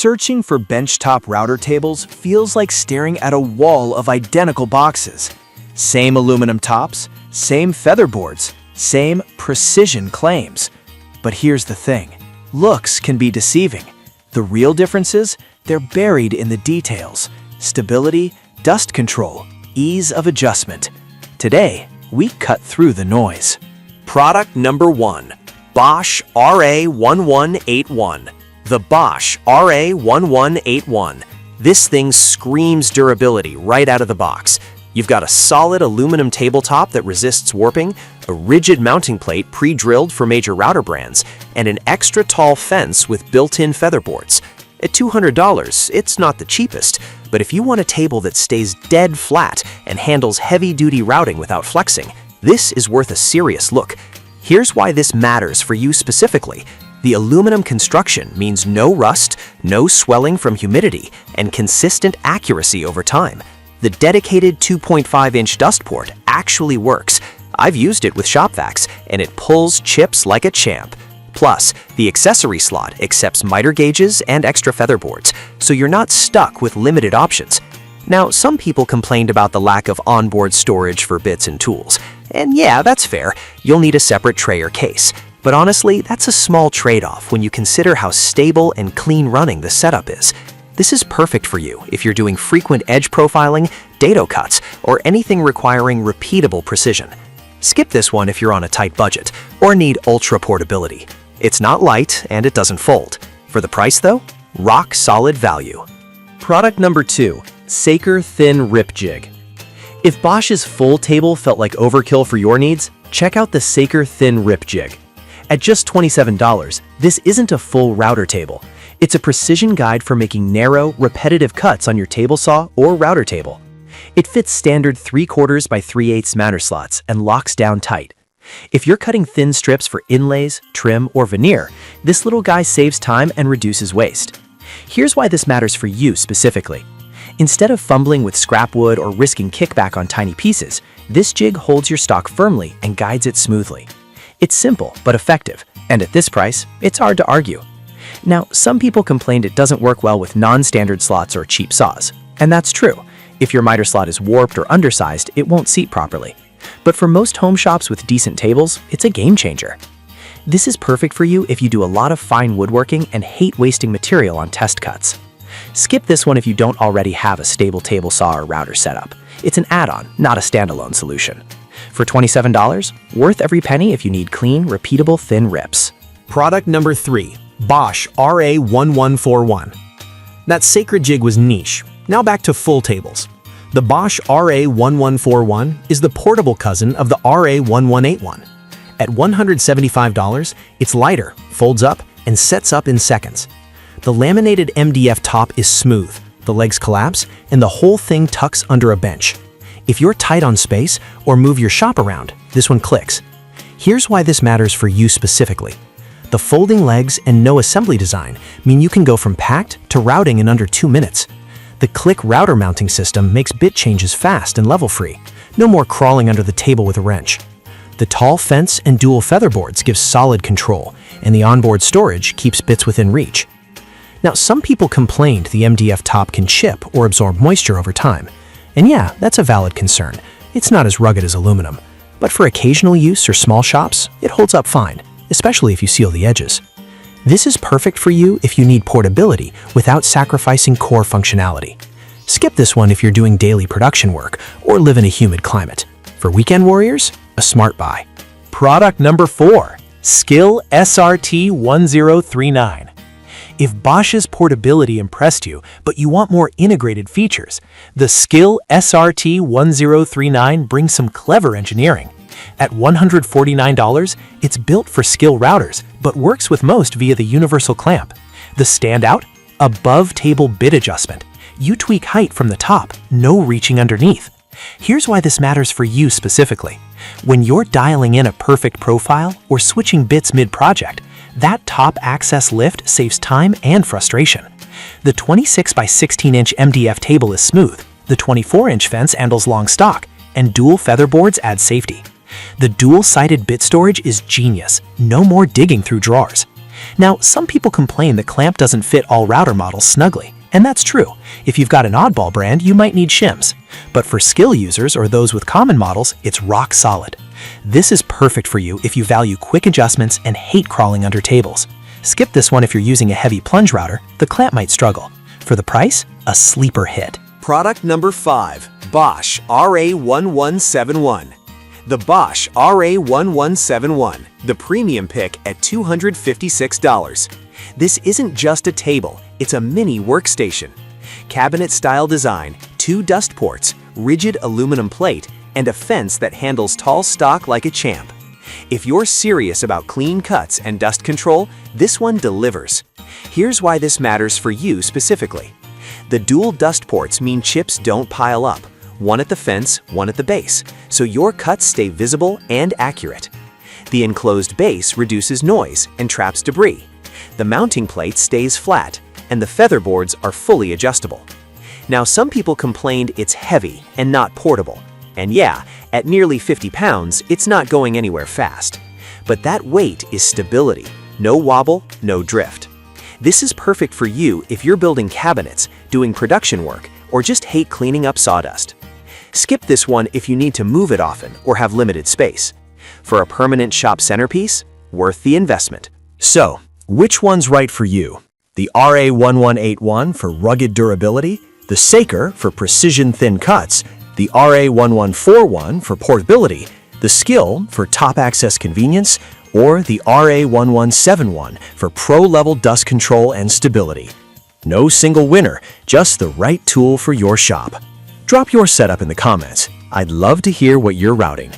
Searching for benchtop router tables feels like staring at a wall of identical boxes. Same aluminum tops, same featherboards, same precision claims. But here's the thing. Looks can be deceiving. The real differences? They're buried in the details. Stability, dust control, ease of adjustment. Today, we cut through the noise. Product number 1. Bosch RA1181. The Bosch RA1181. This thing screams durability right out of the box. You've got a solid aluminum tabletop that resists warping, a rigid mounting plate pre-drilled for major router brands, and an extra tall fence with built-in featherboards. At $200, it's not the cheapest, but if you want a table that stays dead flat and handles heavy-duty routing without flexing, this is worth a serious look. Here's why this matters for you specifically. The aluminum construction means no rust, no swelling from humidity, and consistent accuracy over time. The dedicated 2.5-inch dust port actually works. I've used it with shop vacs, and it pulls chips like a champ. Plus, the accessory slot accepts miter gauges and extra featherboards, so you're not stuck with limited options. Now, some people complained about the lack of onboard storage for bits and tools. And yeah, that's fair. You'll need a separate tray or case. But honestly, that's a small trade-off when you consider how stable and clean running the setup is. This is perfect for you if you're doing frequent edge profiling, dado cuts, or anything requiring repeatable precision. Skip this one if you're on a tight budget or need ultra portability. It's not light and it doesn't fold. For the price though, rock solid value. Product number 2, Saker Thin Rip Jig. If Bosch's full table felt like overkill for your needs, check out the Saker Thin Rip Jig. At just $27, this isn't a full router table. It's a precision guide for making narrow, repetitive cuts on your table saw or router table. It fits standard 3/4 by 3/8 mount slots and locks down tight. If you're cutting thin strips for inlays, trim, or veneer, this little guy saves time and reduces waste. Here's why this matters for you specifically. Instead of fumbling with scrap wood or risking kickback on tiny pieces, this jig holds your stock firmly and guides it smoothly. It's simple but effective, and at this price, it's hard to argue. Now, some people complained it doesn't work well with non-standard slots or cheap saws, and that's true. If your miter slot is warped or undersized, it won't seat properly. But for most home shops with decent tables, it's a game changer. This is perfect for you if you do a lot of fine woodworking and hate wasting material on test cuts. Skip this one if you don't already have a stable table saw or router setup. It's an add-on, not a standalone solution. For $27, worth every penny if you need clean, repeatable thin rips. Product number 3. Bosch RA1141. That sacred jig was niche. Now back to full tables. The Bosch RA1141 is the portable cousin of the RA1181. At $175, it's lighter, folds up, and sets up in seconds. The laminated MDF top is smooth, the legs collapse, and the whole thing tucks under a bench. If you're tight on space or move your shop around, this one clicks. Here's why this matters for you specifically. The folding legs and no assembly design mean you can go from packed to routing in under 2 minutes. The click router mounting system makes bit changes fast and level-free. No more crawling under the table with a wrench. The tall fence and dual featherboards give solid control, and the onboard storage keeps bits within reach. Now, some people complained the MDF top can chip or absorb moisture over time. And yeah, that's a valid concern. It's not as rugged as aluminum. But for occasional use or small shops, it holds up fine, especially if you seal the edges. This is perfect for you if you need portability without sacrificing core functionality. Skip this one if you're doing daily production work or live in a humid climate. For weekend warriors, a smart buy. Product number 4, Skil SRT1039. If Bosch's portability impressed you, but you want more integrated features, the Skil SRT1039 brings some clever engineering. At $149, it's built for Skil routers, but works with most via the universal clamp. The standout? Above-table bit adjustment. You tweak height from the top, no reaching underneath. Here's why this matters for you specifically. When you're dialing in a perfect profile or switching bits mid-project, that top access lift saves time and frustration. The 26 by 16-inch MDF table is smooth, the 24-inch fence handles long stock, and dual featherboards add safety. The dual-sided bit storage is genius, no more digging through drawers. Now, some people complain the clamp doesn't fit all router models snugly, and that's true. If you've got an oddball brand, you might need shims. But for skill users or those with common models, it's rock solid. This is perfect for you if you value quick adjustments and hate crawling under tables. Skip this one if you're using a heavy plunge router, the clamp might struggle. For the price, a sleeper hit. Product number 5, Bosch RA1171. The Bosch RA1171, the premium pick at $256. This isn't just a table, it's a mini workstation. Cabinet-style design, 2 dust ports, rigid aluminum plate, and a fence that handles tall stock like a champ. If you're serious about clean cuts and dust control, this one delivers. Here's why this matters for you specifically. The dual dust ports mean chips don't pile up, one at the fence, one at the base, so your cuts stay visible and accurate. The enclosed base reduces noise and traps debris. The mounting plate stays flat, and the feather boards are fully adjustable. Now, some people complained it's heavy and not portable. And yeah, at nearly 50 pounds, it's not going anywhere fast. But that weight is stability. No wobble, no drift. This is perfect for you if you're building cabinets, doing production work, or just hate cleaning up sawdust. Skip this one if you need to move it often or have limited space. For a permanent shop centerpiece, worth the investment. So, which one's right for you? The RA1181 for rugged durability, the Saker for precision thin cuts, the RA1141 for portability, the Skill for top access convenience, or the RA1171 for pro-level dust control and stability. No single winner, just the right tool for your shop. Drop your setup in the comments. I'd love to hear what you're routing.